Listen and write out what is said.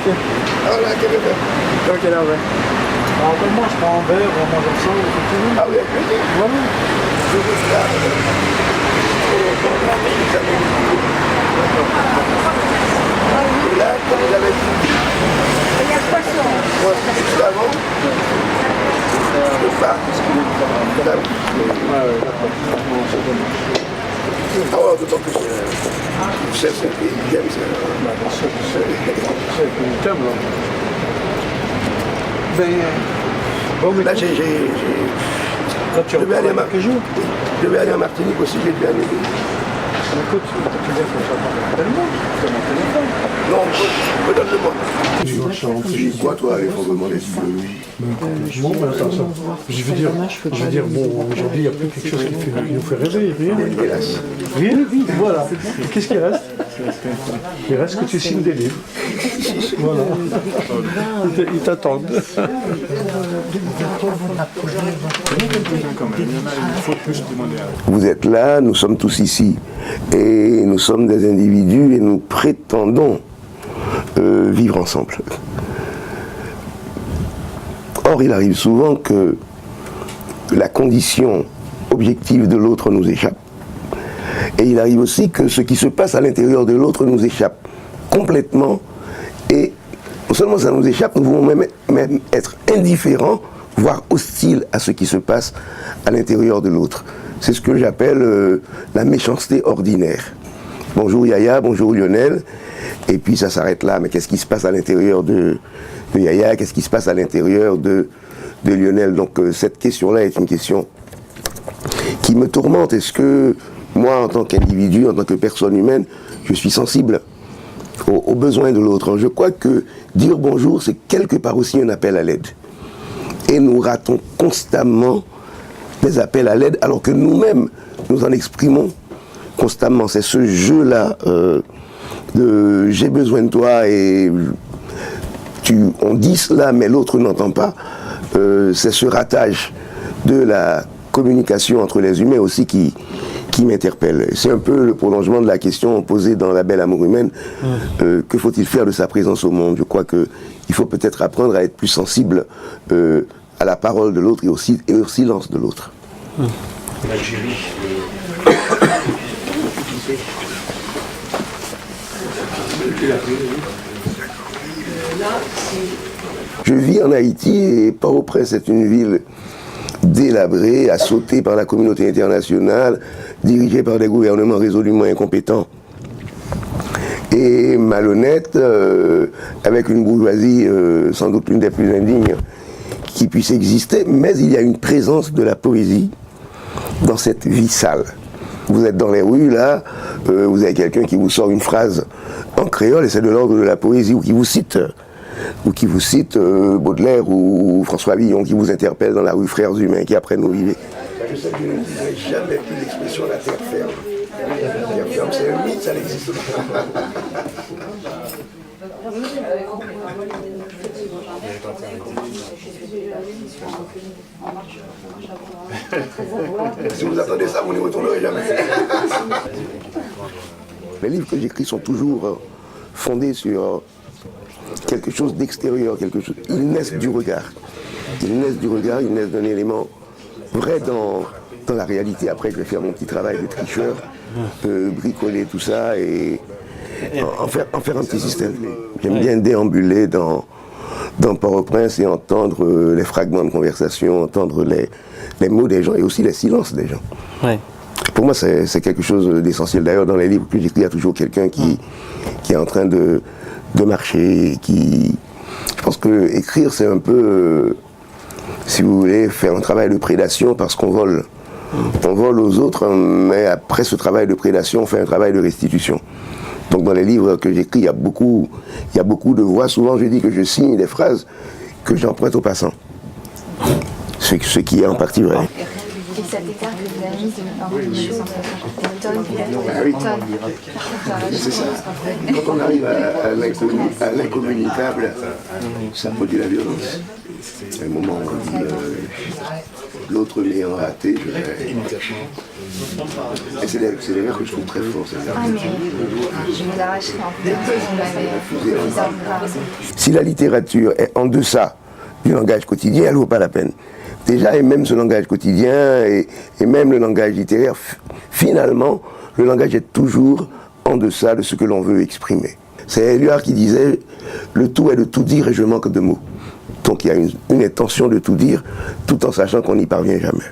Ah, là, quelle heure? Dans quelle heure? Alors, moi, je prends un verre, on mange ensemble, effectivement. Ah oui, avec plaisir. Voilà. Je veux ça. Et là, comme vous avez dit, Il y a poisson. moi, juste avant, je pars. Ah ouais, d'autant plus le chef, il aime ça. Ben, Là, là, tu je vais aller à quelques jours. Je vais aller à Martinique aussi, j'ai dû aller. Écoute, tu veux dire que ça va tellement, c'est mon téléphone. Non, redonne-le-moi. Quoi, toi, les fondements des idéologies? Bon, ben, attends, ça. Je veux dire, bon, aujourd'hui, il n'y a plus quelque chose qui nous fait rêver, rien. Hélas. Rien, voilà. Qu'est-ce qui reste? Il reste que tu signes des livres. Voilà. Ils t'attendent. Vous êtes là, nous sommes tous ici. Et nous sommes des individus et nous prétendons vivre ensemble. Or, il arrive souvent que la condition objective de l'autre nous échappe. Et il arrive aussi que ce qui se passe à l'intérieur de l'autre nous échappe complètement. Et non seulement ça nous échappe, nous pouvons même être indifférents, voire hostiles à ce qui se passe à l'intérieur de l'autre. C'est ce que j'appelle la méchanceté ordinaire. Bonjour Yaya, bonjour Lionel. Et puis ça s'arrête là. Mais qu'est-ce qui se passe à l'intérieur de Yaya? Qu'est-ce qui se passe à l'intérieur de Lionel? Donc cette question-là est une question qui me tourmente. Est-ce que moi, en tant qu'individu, en tant que personne humaine, je suis sensible aux besoins de l'autre? Je crois que dire bonjour, c'est quelque part aussi un appel à l'aide. Et nous ratons constamment des appels à l'aide, alors que nous-mêmes, nous en exprimons constamment. C'est ce jeu-là de j'ai besoin de toi et on dit cela, mais l'autre n'entend pas. C'est ce ratage de la communication entre les humains aussi qui m'interpelle. C'est un peu le prolongement de la question posée dans La Belle Amour humaine. Que faut-il faire de sa présence au monde? Je crois qu'il faut peut-être apprendre à être plus sensible à la parole de l'autre et au silence de l'autre. L'Algérie. Je vis en Haïti et Port-au-Prince est une ville délabrée, assautée par la communauté internationale, dirigée par des gouvernements résolument incompétents et malhonnêtes, avec une bourgeoisie sans doute l'une des plus indignes qui puisse exister, mais il y a une présence de la poésie dans cette vie sale. Vous êtes dans les rues, là, vous avez quelqu'un qui vous sort une phrase en créole, et c'est de l'ordre de la poésie, ou qui vous cite Baudelaire ou François Villon, qui vous interpelle dans la rue Frères Humains, qui après nous vivez. Je sais que je n'utiliserai jamais plus l'expression la terre ferme. La terre ferme, c'est un mythe, ça n'existe pas. Si vous attendez ça, vous n'y retournerez jamais. Les livres que j'écris sont toujours fondés sur quelque chose d'extérieur, ils naissent du regard. Ils naissent du regard, ils naissent d'un élément vrai dans la réalité. Après, je vais faire mon petit travail de tricheur, bricoler tout ça et en faire un petit système. J'aime bien déambuler dans Port-au-Prince et entendre les fragments de conversation, entendre les mots des gens et aussi les silences des gens. Ouais. Pour moi, c'est quelque chose d'essentiel. D'ailleurs, dans les livres que j'écris, il y a toujours quelqu'un qui est en train de marcher. Je pense que écrire, c'est un peu, si vous voulez, faire un travail de prédation parce qu'on vole. On vole aux autres, mais après ce travail de prédation, on fait un travail de restitution. Donc dans les livres que j'écris, il y a beaucoup de voix. Souvent, je dis que je signe des phrases que j'emprunte aux passants. Ce qui est en partie vrai. Et cet écart que vous avez mis de choses, des tonnes, Ah oui. C'est ça. Quand on arrive à l'incommunicable, ça produit la violence. À un moment où on dit l'autre l'ayant raté, je l'ai... Et c'est l'air que je trouve très fort. Ah mais je me l'arracherai en fait. Vous m'avez plusieurs phrases. Si la littérature est en deçà du langage quotidien, elle ne vaut pas la peine. Déjà, et même ce langage quotidien, et même le langage littéraire, finalement, le langage est toujours en deçà de ce que l'on veut exprimer. C'est Éluard qui disait « Le tout est de tout dire et je manque de mots ». Donc il y a une intention de tout dire, tout en sachant qu'on n'y parvient jamais.